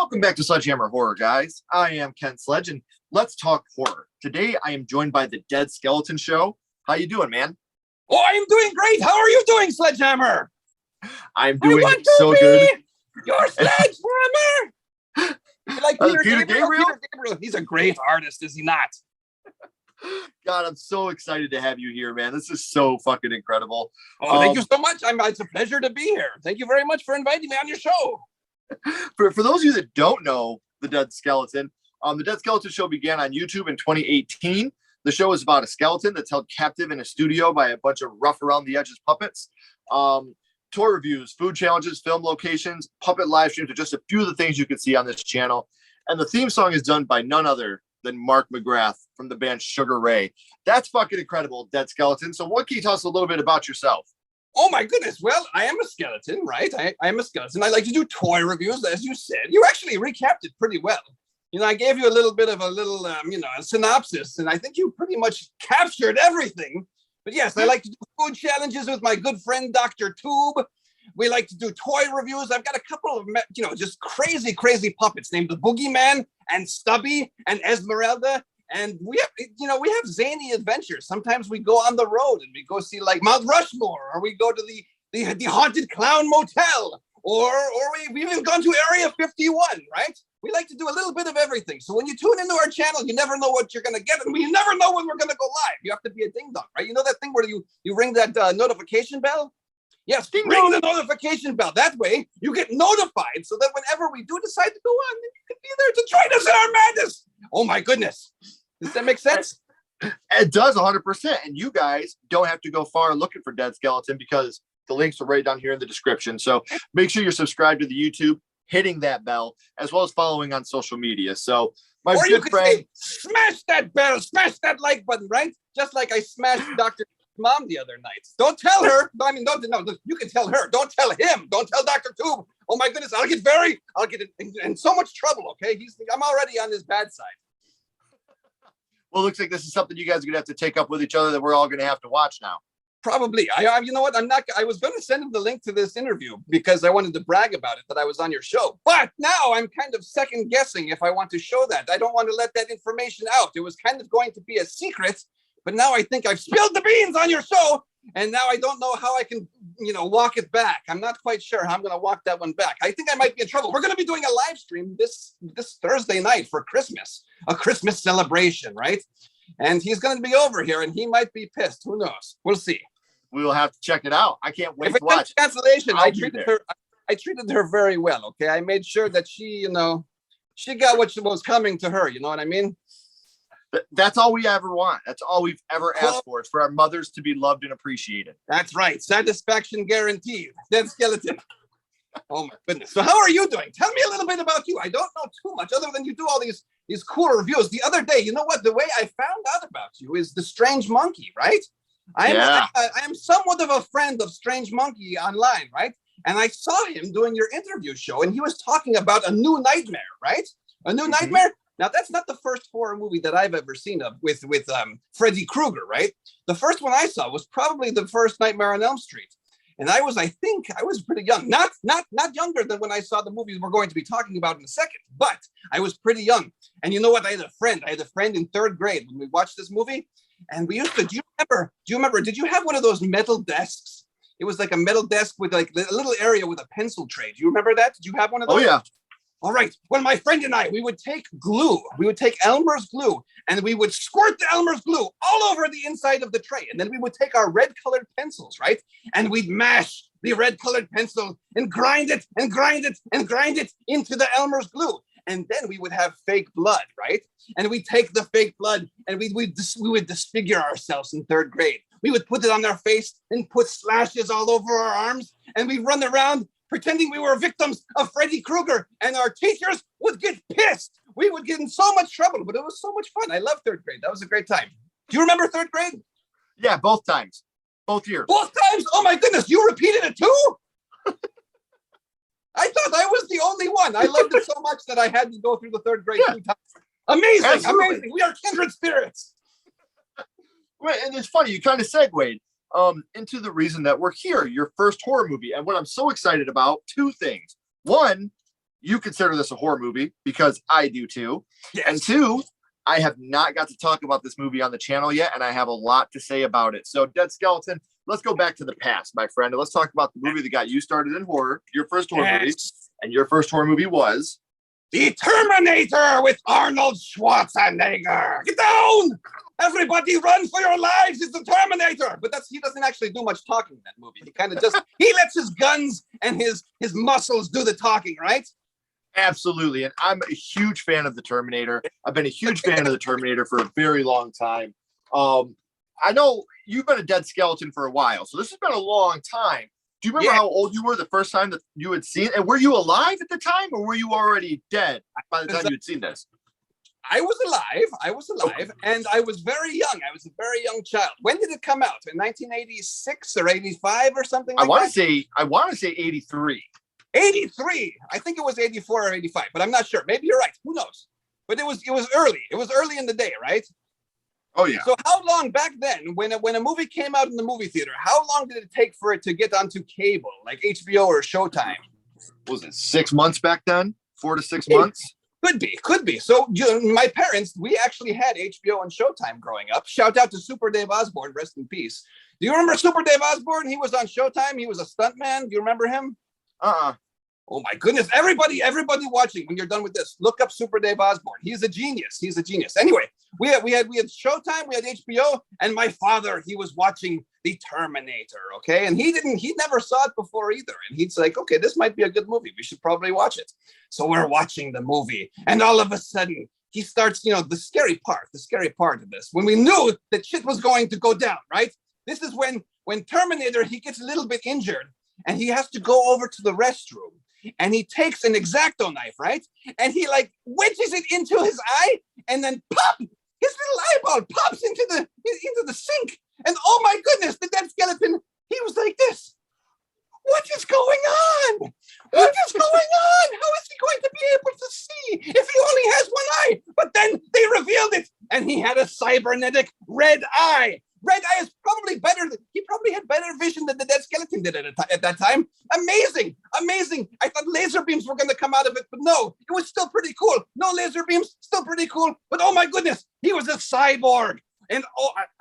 Welcome back to Sledgehammer Horror, guys. I am Ken Sledge, and let's talk horror. Today, I am joined by the Dead Skeleton Show. How you doing, man? Oh, I am doing great. How are you doing, Sledgehammer? I'm doing so good. Your Sledgehammer! You like Peter Gabriel? Peter Gabriel. He's a great artist, is he not? God, I'm so excited to have you here, man. This is so fucking incredible. Oh, thank you so much. It's a pleasure to be here. Thank you very much for inviting me on your show. For those of you that don't know the Dead Skeleton, the Dead Skeleton Show began on YouTube in 2018. The show is about a skeleton that's held captive in a studio by a bunch of rough around the edges puppets. Tour reviews, food challenges, film locations, puppet live streams are just a few of the things you can see on this channel. And the theme song is done by none other than Mark McGrath from the band Sugar Ray. That's fucking incredible, Dead Skeleton. So what can you tell us a little bit about yourself? Oh my goodness. Well, I am a skeleton, right? I am a skeleton. I like to do toy reviews, as you said. You actually recapped it pretty well. You know, I gave you a little bit of a synopsis, and I think you pretty much captured everything. But yes, I like to do food challenges with my good friend, Dr. Tube. We like to do toy reviews. I've got a couple of, just crazy puppets named the Boogeyman and Stubby and Esmeralda. And we have zany adventures. Sometimes we go on the road and we go see like Mount Rushmore, or we go to the Haunted Clown Motel, or we've even gone to Area 51, right? We like to do a little bit of everything. So when you tune into our channel, you never know what you're going to get, and we never know when we're going to go live. You have to be a ding dong, right? You know that thing where you ring that notification bell? Yes, ring the notification bell. That way you get notified, so that whenever we do decide to go on, then you can be there to join us in our madness. Oh my goodness. Does that make sense? It does 100%. And you guys don't have to go far looking for Dead Skeleton, because the links are right down here in the description. So make sure you're subscribed to the YouTube, hitting that bell, as well as following on social media. So my good friend, say, smash that bell, smash that like button, right? Just like I smashed Dr. Mom the other night. Don't tell her. You can tell her. Don't tell him. Don't tell Dr. Tube. Oh my goodness, I'll get in so much trouble. Okay, I'm already on his bad side. Well, it looks like this is something you guys are gonna have to take up with each other, that we're all gonna have to watch now. Probably. You know what? I was going to send him the link to this interview because I wanted to brag about it, that I was on your show. But now I'm kind of second guessing if I want to show that. I don't want to let that information out. It was kind of going to be a secret, but now I think I've spilled the beans on your show, and now I don't know how I can, walk it back. I'm not quite sure how I'm going to walk that one back. I think I might be in trouble. We're going to be doing a live stream this Thursday night for Christmas, a Christmas celebration, right? And he's going to be over here, and he might be pissed. Who knows? We'll see. We will have to check it out. I can't wait to watch. Cancellation. I treated her very well. Okay, I made sure that she got what was coming to her. You know what I mean? That's all we ever want. That's all we've ever asked for, is for our mothers to be loved and appreciated. That's right. Satisfaction guaranteed. Dead Skeleton. Oh my goodness. So how are you doing? Tell me a little bit about you. I don't know too much other than you do all these cool reviews. The other day, you know what? The way I found out about you is the Strange Monkey, right? I am somewhat of a friend of Strange Monkey online, right? And I saw him doing your interview show, and he was talking about A New Nightmare, right? A New Nightmare. Now, that's not the first horror movie that I've ever seen with Freddy Krueger, right? The first one I saw was probably the first Nightmare on Elm Street. And I think I was pretty young, not younger than when I saw the movies we're going to be talking about in a second, but I was pretty young. And you know what? I had a friend in third grade when we watched this movie. And we used to, do you remember, did you have one of those metal desks? It was like a metal desk with like a little area with a pencil tray. Do you remember that? Did you have one of those? Oh, yeah. All right. Well, my friend and I, we would take glue. We would take Elmer's glue, and we would squirt the Elmer's glue all over the inside of the tray. And then we would take our red-colored pencils, right? And we'd mash the red-colored pencil and grind it and grind it and grind it into the Elmer's glue. And then we would have fake blood, right? And we'd take the fake blood and we would disfigure ourselves in third grade. We would put it on our face and put slashes all over our arms. And we'd run around pretending we were victims of Freddy Krueger. And our teachers would get pissed. We would get in so much trouble, but it was so much fun. I love third grade. That was a great time. Do you remember third grade? Yeah, both times. Both years. Both times? Oh my goodness, you repeated it too? I thought I was the only one. I loved it so much that I had to go through the third grade 2 times. Amazing, absolutely. Amazing. We are kindred spirits. Right, and it's funny, you kind of segued into the reason that we're here, your first horror movie. And what I'm so excited about, 2 things. One, you consider this a horror movie because I do too. Yes. And two, I have not got to talk about this movie on the channel yet, and I have a lot to say about it. So, Dead Skeleton, let's go back to the past, my friend, and let's talk about the movie that got you started in horror, your first horror movie, and your first horror movie was The Terminator with Arnold Schwarzenegger. Get down! Everybody run for your lives! It's the Terminator! But he doesn't actually do much talking in that movie. He kind of he lets his guns and his muscles do the talking, right? Absolutely. And I'm a huge fan of the Terminator. I've been a huge fan of the Terminator for a very long time. I know you've been a Dead Skeleton for a while, so this has been a long time. Do you remember how old you were the first time that you had seen it? And were you alive at the time, or were you already dead by the time you had seen this? I was alive, and I was very young. I was a very young child. When did it come out? In 1986 or 85 or something like that? I want to say 83. 83. I think it was 84 or 85, but I'm not sure. Maybe you're right. Who knows? But it was early. It was early in the day, right? Oh yeah. So how long back then, when a movie came out in the movie theater, how long did it take for it to get onto cable, like HBO or Showtime? Was it 6 months back then? 4 to 6 months? Could be. So my parents, we actually had HBO and Showtime growing up. Shout out to Super Dave Osborne, rest in peace. Do you remember Super Dave Osborne? He was on Showtime. He was a stuntman. Do you remember him? Oh my goodness. Everybody watching, when you're done with this, look up Super Dave Osborne. He's a genius. Anyway, we had Showtime, we had HBO, and my father, he was watching The Terminator, okay? And he never saw it before either. And he's like, okay, this might be a good movie. We should probably watch it. So we're watching the movie, and all of a sudden he starts, the scary part of this, when we knew that shit was going to go down, right? This is when Terminator, he gets a little bit injured and he has to go over to the restroom. And he takes an X-Acto knife, right? And he wedges it into his eye, and then pop! His little eyeball pops into the sink. And oh my goodness, the Dead Skeleton, he was like this. What is going on? What is going on? How is he going to be able to see if he only has one eye? But then they revealed it, and he had a cybernetic red eye. Red Eye is probably better. He probably had better vision than the Dead Skeleton did at that time. Amazing. I thought laser beams were going to come out of it, but no, it was still pretty cool. No laser beams, still pretty cool. But oh my goodness, he was a cyborg. And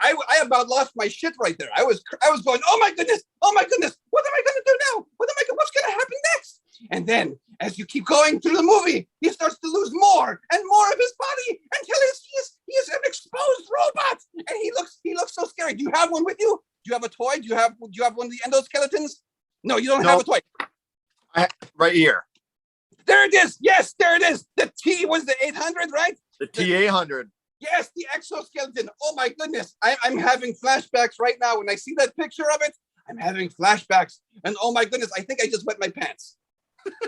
I about lost my shit right there. I was going, oh my goodness, what am I going to do now? What's going to happen next? And then, as you keep going through the movie, he starts to lose more and more of his body until he is an exposed robot, and he looks so scary. Do you have one with you? Do you have a toy? Do you have one of the endoskeletons? No, you don't have a toy. Right here. There it is. Yes, there it is. The T was the 800, right? The T800. Yes, the exoskeleton. Oh my goodness, I'm having flashbacks right now. When I see that picture of it, I'm having flashbacks, and oh my goodness, I think I just wet my pants.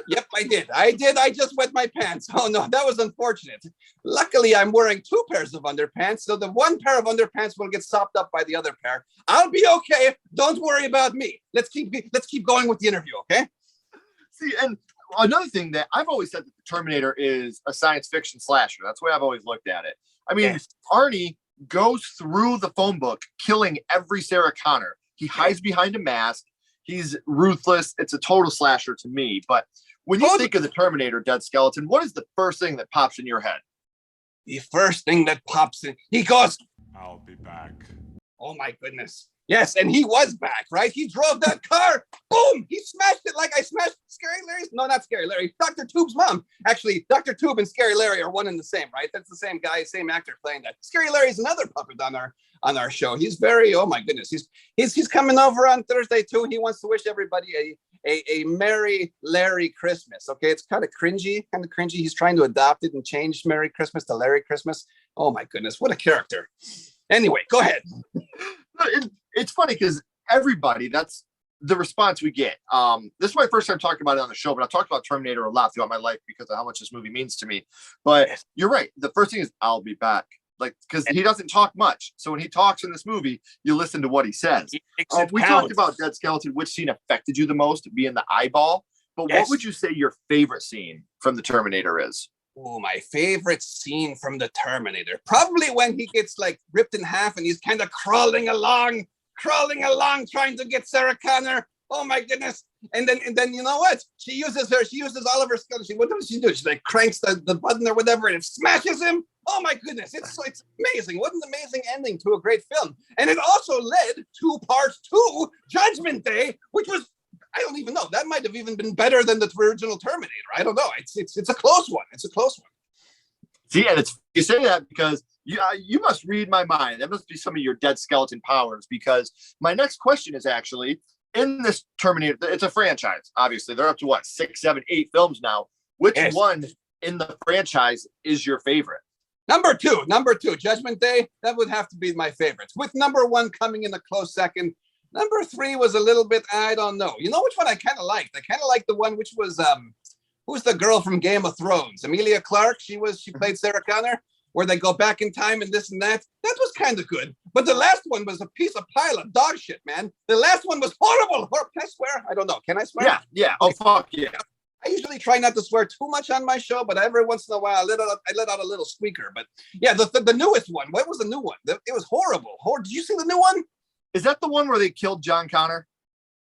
Yep, I did. I just wet my pants. Oh no, that was unfortunate. Luckily, I'm wearing 2 pairs of underpants, so the one pair of underpants will get sopped up by the other pair. I'll be okay. Don't worry about me. Let's keep going with the interview, okay? See, and another thing that I've always said that the Terminator is a science fiction slasher. That's the way I've always looked at it. I mean, yes. Arnie goes through the phone book, killing every Sarah Connor. He hides behind a mask. He's ruthless. It's a total slasher to me. But when you think of the Terminator, Dead Skeleton, what is the first thing that pops in your head? The first thing that pops in, he goes, I'll be back. Oh my goodness. Yes, and he was back, right? He drove that car. Boom! He smashed it like I smashed Scary Larry's. No, not Scary Larry. Dr. Tube's mom. Actually, Dr. Tube and Scary Larry are one and the same, right? That's the same guy, same actor playing that. Scary Larry's another puppet on our show. He's very, oh my goodness. He's coming over on Thursday too. He wants to wish everybody a Merry Larry Christmas. Okay, it's kind of cringy. He's trying to adopt it and change Merry Christmas to Larry Christmas. Oh my goodness, what a character. Anyway, go ahead. It's funny because everybody, that's the response we get. This is my first time talking about it on the show, but I've talked about Terminator a lot throughout my life because of how much this movie means to me. But you're right. The first thing is, I'll be back. Because he doesn't talk much. So when he talks in this movie, you listen to what he says. We talked about Dead Skeleton. Which scene affected you the most, being the eyeball? But what would you say your favorite scene from the Terminator is? Oh, my favorite scene from the Terminator. Probably when he gets ripped in half and he's kind of crawling along, trying to get Sarah Connor. Oh my goodness. And then you know what? She uses all of her skills. What does she do? She like cranks the button or whatever and it smashes him. Oh my goodness. It's amazing. What an amazing ending to a great film. And it also led to part 2, Judgment Day, which was, I don't even know. That might have even been better than the original Terminator. I don't know. It's a close one. It's a close one. See, and you say that because you must read my mind. That must be some of your dead skeleton powers. Because my next question is actually in this Terminator. It's a franchise. Obviously, they're up to what 6, 7, 8 films now. Which one in the franchise is your favorite? Number two, Judgment Day. That would have to be my favorites. With number 1 coming in a close second. Number 3 was a little bit. I don't know. You know which one I kind of liked? I kind of liked the one which was who's the girl from Game of Thrones? Emilia Clarke. She played Sarah Connor, where they go back in time and this and that. That was kind of good. But the last one was a pile of dog shit, man. The last one was horrible. Can I swear? I don't know. Can I swear? Yeah. Oh, fuck yeah. I usually try not to swear too much on my show, but every once in a while I let out a little squeaker. But yeah, the newest one. What was the new one? It was horrible. Did you see the new one? Is that the one where they killed John Connor?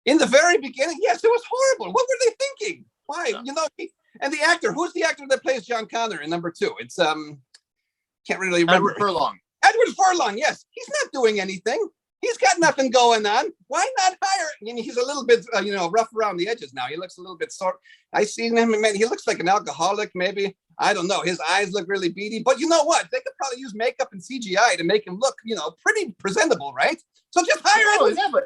In the very beginning? Yes, it was horrible. What were they thinking? Why? Yeah. You know, and the actor, who's the actor that plays John Connor in number 2? It's can't really remember. Edward Furlong. Edward Furlong, yes. He's not doing anything. He's got nothing going on. Why not hire? I mean, he's a little bit, rough around the edges now. He looks a little bit sore. I seen him, man. He looks like an alcoholic, maybe. I don't know. His eyes look really beady. But you know what? They could probably use makeup and CGI to make him look, pretty presentable, right? So just hire him. Yeah, but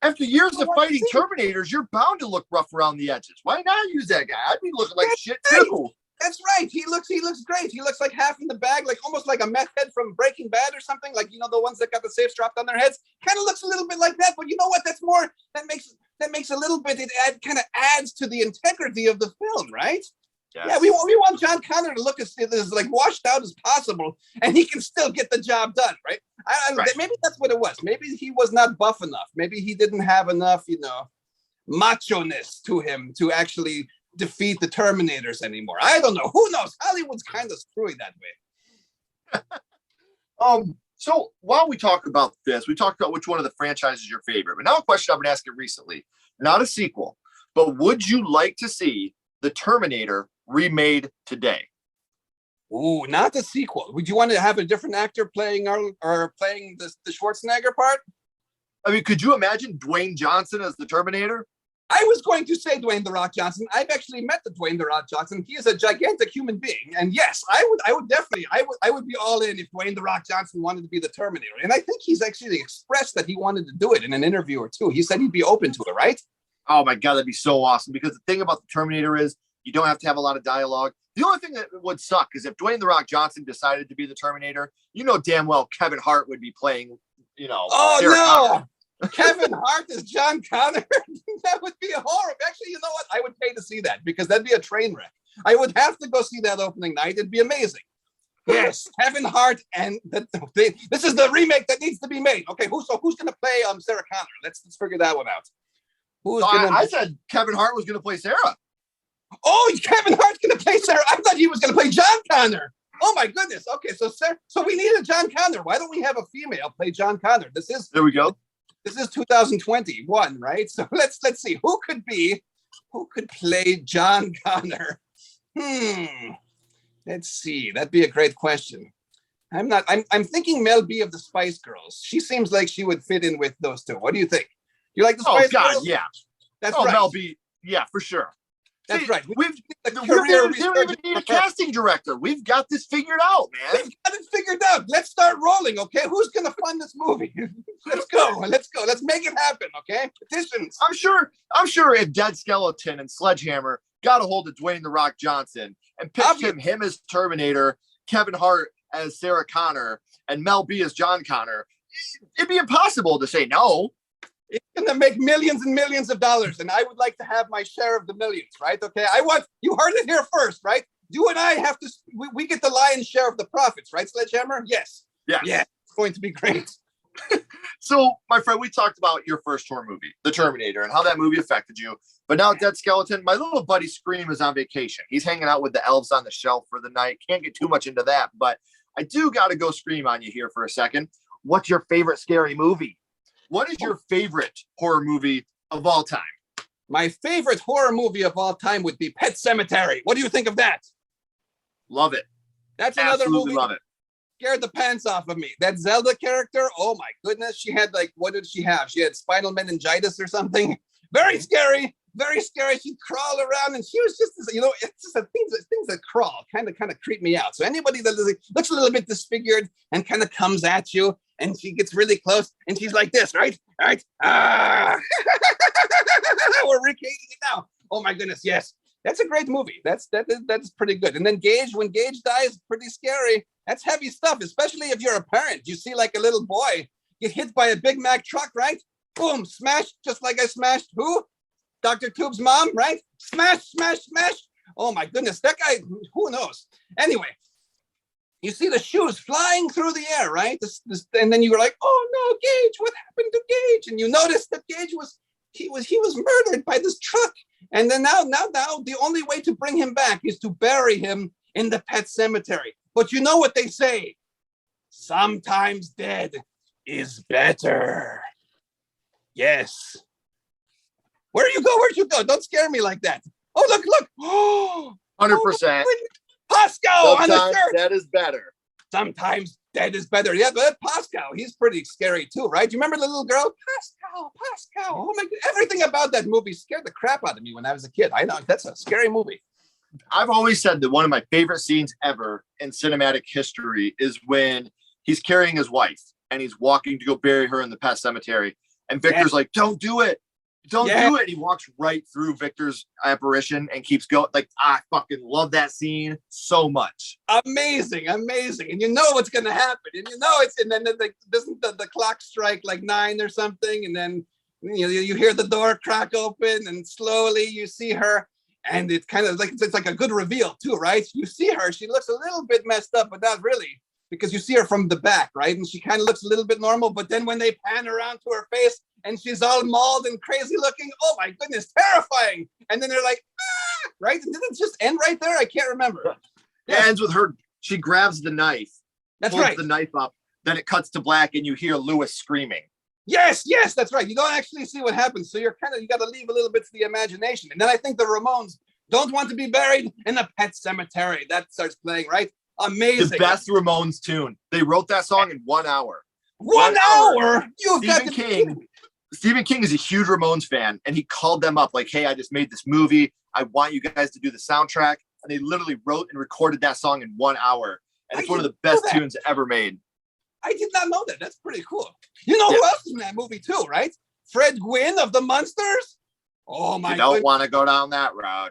after years of fighting Terminators, you're bound to look rough around the edges. Why not use that guy? I'd be looking like shit too. That's right. He looks great. He looks like half in the bag, like almost like a meth head from Breaking Bad or something. Like, the ones that got the safe strapped on their heads. Kind of looks a little bit like that. But you know what? That makes a little bit. It kind of adds to the integrity of the film, right? Yes. Yeah, we want John Connor to look as like washed out as possible, and he can still get the job done, right? Right. Maybe that's what it was. Maybe he was not buff enough. Maybe he didn't have enough, macho-ness to him to actually defeat the Terminators anymore. I don't know. Who knows? Hollywood's kind of screwy that way. So while we talk about this, we talked about which one of the franchises is your favorite. But now a question I've been asking recently, not a sequel, but would you like to see the Terminator remade today? Ooh, not the sequel. Would you want to have a different actor playing or playing the Schwarzenegger part? I mean, could you imagine Dwayne Johnson as the Terminator? I was going to say Dwayne "The Rock" Johnson. I've actually met the Dwayne "The Rock" Johnson. He is a gigantic human being, and yes, I would definitely, I would be all in if Dwayne "The Rock" Johnson wanted to be the Terminator. And I think he's actually expressed that he wanted to do it in an interview or two. He said he'd be open to it, right? Oh my God, that'd be so awesome. Because the thing about the Terminator is you don't have to have a lot of dialogue. The only thing that would suck is if Dwayne "The Rock" Johnson decided to be the Terminator. You know damn well Kevin Hart would be playing. Oh Sarah no. Connor. Kevin Hart as John Connor? That would be horrible. Actually, you know what? I would pay to see that because that'd be a train wreck. I would have to go see that opening night. It'd be amazing. Yes, Kevin Hart, and this is the remake that needs to be made. Okay, who's going to play Sarah Connor? Let's figure that one out. I said Kevin Hart was going to play Sarah. Oh, Kevin Hart's going to play Sarah. I thought he was going to play John Connor. Oh my goodness. Okay, so we need a John Connor. Why don't we have a female play John Connor? There we go. This is 2021, right? So let's see who could play John Connor. Let's see. That'd be a great question. I'm thinking Mel B of the Spice Girls. She seems like she would fit in with those two. What do you think? You like the Spice Girls? Oh God, yeah. That's right. Mel B. Yeah, for sure. That's right. We don't even need a casting director. We've got this figured out, man. We've got it figured out. Let's start rolling, okay? Who's going to fund this movie? Let's go. Let's make it happen, okay? Petitions. I'm sure if Dead Skeleton and Sledgehammer got a hold of Dwayne "The Rock" Johnson and pitched him as Terminator, Kevin Hart as Sarah Connor, and Mel B as John Connor, it'd be impossible to say no. It's going to make millions and millions of dollars, and I would like to have my share of the millions, right? Okay, you heard it here first, right? You and I have to, we get the lion's share of the profits, right, Sledgehammer? Yes. Yeah, it's going to be great. So, my friend, we talked about your first horror movie, The Terminator, and how that movie affected you. But now, Dead Skeleton, my little buddy Scream is on vacation. He's hanging out with the elves on the shelf for the night. Can't get too much into that, but I do got to go Scream on you here for a second. What's your favorite scary movie? What is your favorite horror movie of all time. My favorite horror movie of all time would be Pet Sematary. What do you think of that? Love it. That's another Absolutely movie. love it. Scared the pants off of me. That Zelda character, oh my goodness. She had like, what did she have? She had spinal meningitis or something. Very scary, very scary. She'd crawl around and she was just, it's just things that crawl kind of creep me out. So anybody that looks a little bit disfigured and kind of comes at you and she gets really close and she's like this, right? All right. We're recreating it now. Oh my goodness, yes. That's a great movie. That's pretty good. And then Gage, when Gage dies, pretty scary. That's heavy stuff, especially if you're a parent. You see like a little boy get hit by a Big Mac truck, right? Boom, smash, just like I smashed who? Dr. Tube's mom, right? Smash, smash, smash. Oh my goodness, that guy, who knows? Anyway, you see the shoes flying through the air, right? And then you were like, oh no, Gage, what happened to Gage? And you noticed that Gage was murdered by this truck. And then now, the only way to bring him back is to bury him in the pet cemetery. But you know what they say? Sometimes dead is better. Yes. Where'd you go? Don't scare me like that. Oh, look. Oh, 100%. Pascal on the Sometimes shirt. that is better. Sometimes dead is better. Yeah, but Pascal, he's pretty scary too, right? Do you remember the little girl? Pascal. Oh my God. Everything about that movie scared the crap out of me when I was a kid. I know, that's a scary movie. I've always said that one of my favorite scenes ever in cinematic history is when he's carrying his wife and he's walking to go bury her in the pet cemetery. And Victor's like, don't do it. Don't do it. And he walks right through Victor's apparition and keeps going. Like, I fucking love that scene so much. Amazing. And you know what's going to happen. And you know and then doesn't the clock strike like 9 or something? And then you hear the door crack open and slowly you see her. And it's kind of like, it's like a good reveal too, right? You see her, she looks a little bit messed up, but not really, because you see her from the back, right? And she kind of looks a little bit normal, but then when they pan around to her face and she's all mauled and crazy looking, oh my goodness, terrifying. And then they're like, right? Did it just end right there? I can't remember. It ends with her, she grabs the knife. That's pulls right. the knife up, then it cuts to black and you hear Lewis screaming. Yes, that's right. You don't actually see what happens. So you got to leave a little bit to the imagination. And then I think the Ramones don't want to be buried in the pet cemetery. That starts playing, right? Amazing. The best Ramones tune. They wrote that song in 1 hour. 1 hour? You've got to Stephen King is a huge Ramones fan, and he called them up like, hey, I just made this movie. I want you guys to do the soundtrack. And they literally wrote and recorded that song in 1 hour. And it's one of the best tunes ever made. I did not know that. That's pretty cool. You know who else is in that movie too, right? Fred Gwynn of the Munsters. Oh my! You don't want to go down that road.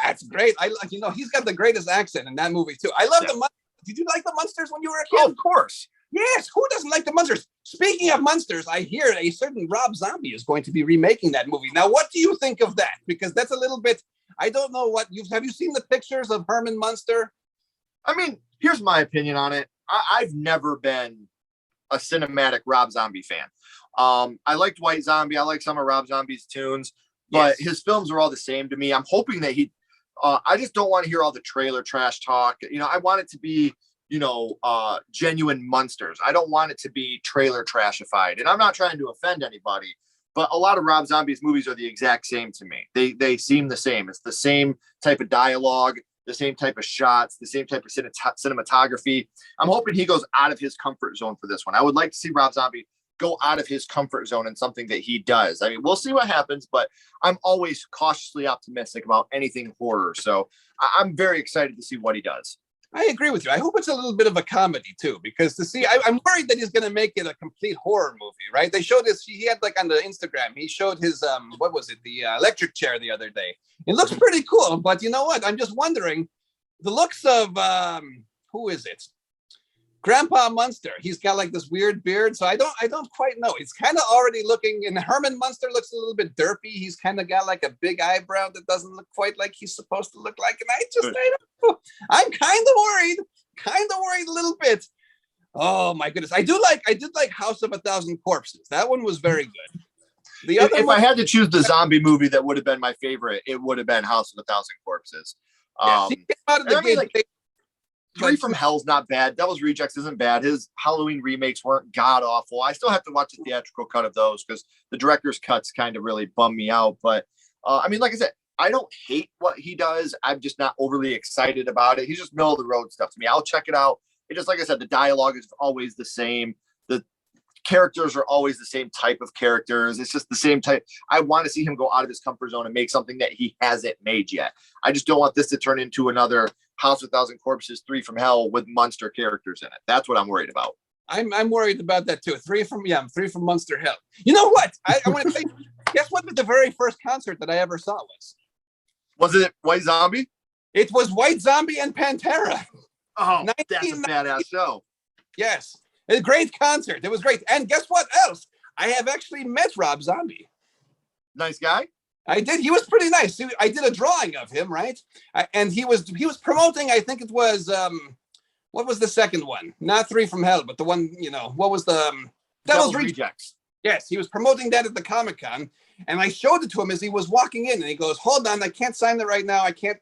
That's great. He's got the greatest accent in that movie too. I love the Munsters. Did you like the Munsters when you were a kid? Oh, of course. Yes. Who doesn't like the Munsters? Speaking of Munsters, I hear a certain Rob Zombie is going to be remaking that movie. Now, what do you think of that? Because that's a little bit. I don't know have you seen the pictures of Herman Munster? I mean, here's my opinion on it. I've never been a cinematic Rob Zombie fan. I liked White Zombie. I like some of Rob Zombie's tunes, but his films are all the same to me. I'm hoping that I just don't want to hear all the trailer trash talk. I want it to be, genuine Munsters. I don't want it to be trailer trashified. And I'm not trying to offend anybody, but a lot of Rob Zombie's movies are the exact same to me. They seem the same. It's the same type of dialogue, the same type of shots, the same type of cinematography. I'm hoping he goes out of his comfort zone for this one. I would like to see Rob Zombie go out of his comfort zone in something that he does. I mean, we'll see what happens, but I'm always cautiously optimistic about anything horror. So I'm very excited to see what he does. I agree with you. I hope it's a little bit of a comedy too, because I'm worried that he's going to make it a complete horror movie, right? They showed this. He had like on the Instagram, he showed his, what was it? The electric chair the other day. It looks pretty cool, but you know what? I'm just wondering the looks of, who is it? Grandpa Munster. He's got like this weird beard. So I don't quite know. It's kind of already looking, and Herman Munster looks a little bit derpy. He's kind of got like a big eyebrow that doesn't look quite like he's supposed to look like. And I don't know. I'm kind of worried a little bit. Oh my goodness. I did like House of a Thousand Corpses. That one was very good. If I had to choose the zombie movie that would have been my favorite, it would have been House of a Thousand Corpses. Three from Hell's not bad. Devil's Rejects isn't bad. His Halloween remakes weren't god awful. I still have to watch the theatrical cut of those because the director's cuts kind of really bum me out. But I mean, like I said, I don't hate what he does. I'm just not overly excited about it. He's just middle of the road stuff to me. I'll check it out. It just, like I said, the dialogue is always the same. The characters are always the same type of characters. It's just the same type. I want to see him go out of his comfort zone and make something that he hasn't made yet. I just don't want this to turn into another House of 1,000 Corpses 3 from Hell with monster characters in it. That's what I'm worried about. I'm worried about that too. Three from Monster Hell. You know what? I want to say, guess what the very first concert that I ever saw was? Was it White Zombie? It was White Zombie and Pantera. Oh, that's a badass show. Yes. A great concert. It was great. And guess what else? I have actually met Rob Zombie. Nice guy. I did. He was pretty nice. I did a drawing of him, right? And he was promoting, I think it was, what was the second one? Not Three from Hell, but the one, what was the Devil's Rejects. Yes, he was promoting that at the Comic-Con. And I showed it to him as he was walking in, and he goes, "Hold on, I can't sign it right now. I can't,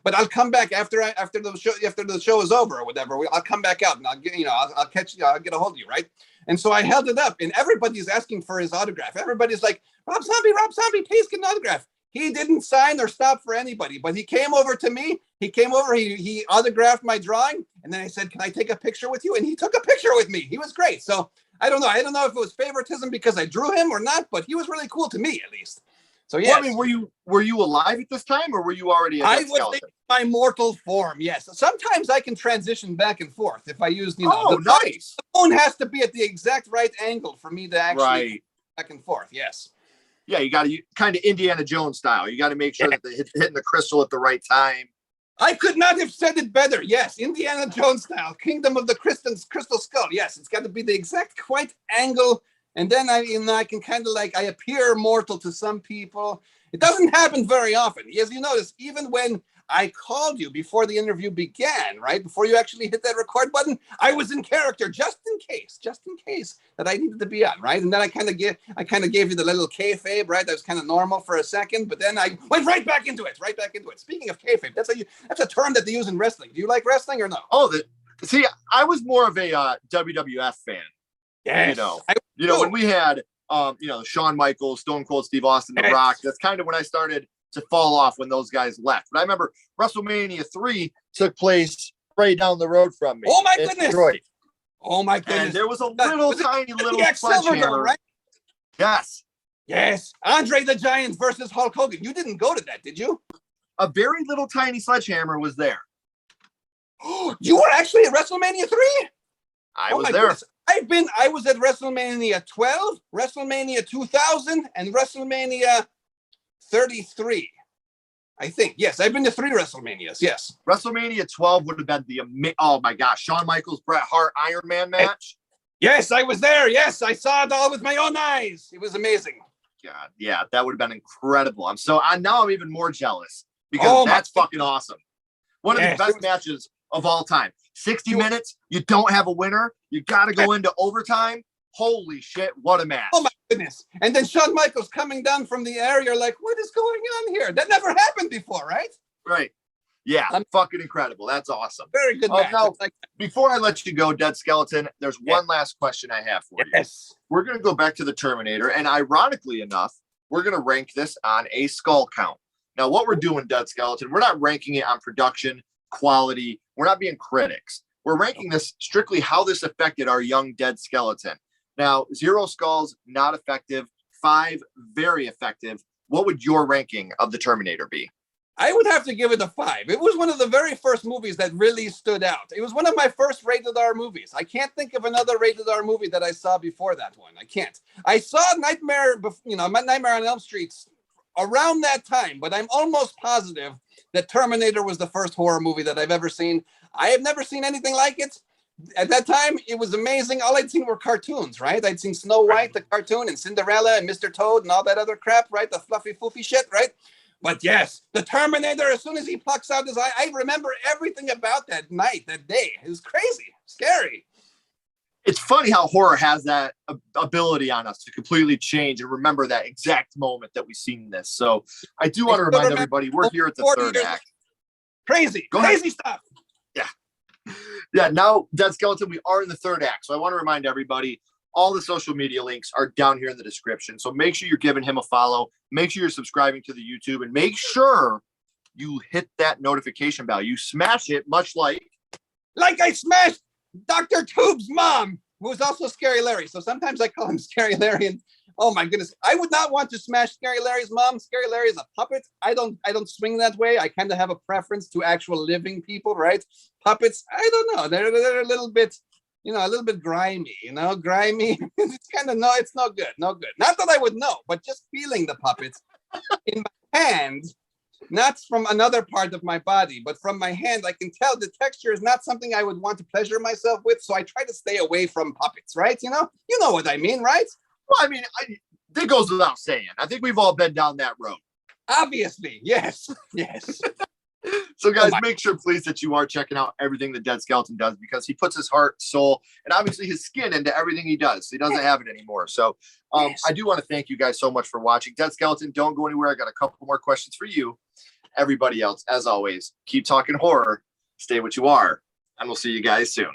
but I'll come back after the show is over or whatever. I'll come back out and I'll get, I'll catch you. I'll get a hold of you, right?" And so I held it up, and everybody's asking for his autograph. Everybody's like, Rob Zombie, please get an autograph." He didn't sign or stop for anybody, but he came over to me. He came over, he autographed my drawing, and then I said, "Can I take a picture with you?" And he took a picture with me. He was great. So I don't know. I don't know if it was favoritism because I drew him or not, but he was really cool to me, at least. So yeah. Well, I mean, were you alive at this time, or were you already? I was in my mortal form. Yes. Sometimes I can transition back and forth if I use, nice. The phone has to be at the exact right angle for me to actually back and forth. Yes. Yeah, you got to kind of Indiana Jones style. You got to make sure that they're hitting the crystal at the right time. I could not have said it better. Yes, Indiana Jones style, Kingdom of the Crystal Skull. Yes, it's got to be the exact right angle, and then I can kind of I appear mortal to some people. It doesn't happen very often. As you notice, even when I called you before the interview began, right before you actually hit that record button, I was in character just in case that I needed to be on, right? And then I kind of gave you the little kayfabe, right? That was kind of normal for a second, but then I went right back into it. Speaking of kayfabe, that's a term that they use in wrestling. Do you like wrestling or no? Oh, see, I was more of a WWF fan. Yes. When we had Shawn Michaels, Stone Cold Steve Austin, The Rock. That's kind of when I started to fall off when those guys left. But I remember WrestleMania 3 took place right down the road from me. Oh my goodness! Detroit. Oh my goodness! And there was a tiny little sledgehammer, right? Yes. Yes. Andre the Giant versus Hulk Hogan. You didn't go to that, did you? A very little tiny sledgehammer was there. You were actually at WrestleMania 3? I was there. Goodness. I was at WrestleMania 12, WrestleMania 2000, and WrestleMania 33. I think. Yes, I've been to 3 WrestleManias. Yes. WrestleMania 12 would have been oh my gosh, Shawn Michaels, Bret Hart, Iron Man match. Yes, I was there. Yes, I saw it all with my own eyes. It was amazing. God, yeah, that would have been incredible. Now I'm even more jealous because that's fucking awesome. One of the best matches of all time. 60 minutes, you don't have a winner. You got to go into overtime. Holy shit, what a match. Oh my goodness. And then Shawn Michaels coming down from the air. You're like, what is going on here? That never happened before, right? Right. Yeah, fucking incredible. That's awesome. Very good match. Now, before I let you go, Dead Skeleton, there's one last question I have for you. Yes. We're going to go back to the Terminator, and ironically enough, we're going to rank this on a skull count. Now, what we're doing, Dead Skeleton, we're not ranking it on production, quality. We're not being critics. We're ranking this strictly how this affected our young Dead Skeleton. Now, 0 skulls, not effective. 5, very effective. What would your ranking of the Terminator be? I would have to give it a 5. It was one of the very first movies that really stood out. It was one of my first rated R movies. I can't think of another rated R movie that I saw before that one. I can't. I saw Nightmare on Elm Street around that time, but I'm almost positive that Terminator was the first horror movie that I've ever seen. I have never seen anything like it. At that time, it was amazing. All I'd seen were cartoons, right? I'd seen Snow White, the cartoon, and Cinderella and Mr. Toad and all that other crap, right? The fluffy, foofy shit, right? But yes, the Terminator, as soon as he plucks out his eye, I remember everything about that night, that day. It was crazy, scary. It's funny how horror has that ability on us to completely change and remember that exact moment that we've seen this. So I do want to remind everybody, we're here at the third act. Crazy stuff. Yeah. Yeah, now Dead Skeleton, we are in the third act. So I want to remind everybody, all the social media links are down here in the description. So make sure you're giving him a follow. Make sure you're subscribing to the YouTube, and make sure you hit that notification bell. You smash it, much like I smashed Dr. Tube's mom, who was also Scary Larry. So sometimes I call him Scary Larry, and oh my goodness, I would not want to smash Scary Larry's mom. Scary Larry is a puppet. I don't swing that way. I kind of have a preference to actual living people, right? Puppets, I don't know. They're a little bit, a little bit grimy, grimy. It's kind of, no, it's not good. No good. Not that I would know, but just feeling the puppets in my hand, not from another part of my body, but from my hand, I can tell the texture is not something I would want to pleasure myself with. So I try to stay away from puppets, right? You know what I mean, right? Well, I mean, that goes without saying. I think we've all been down that road. Obviously, yes. So, guys, make sure, please, that you are checking out everything that Dead Skeleton does, because he puts his heart, soul, and obviously his skin into everything he does. He doesn't have it anymore. So I do want to thank you guys so much for watching. Dead Skeleton, don't go anywhere. I got a couple more questions for you. Everybody else, as always, keep talking horror, stay what you are, and we'll see you guys soon.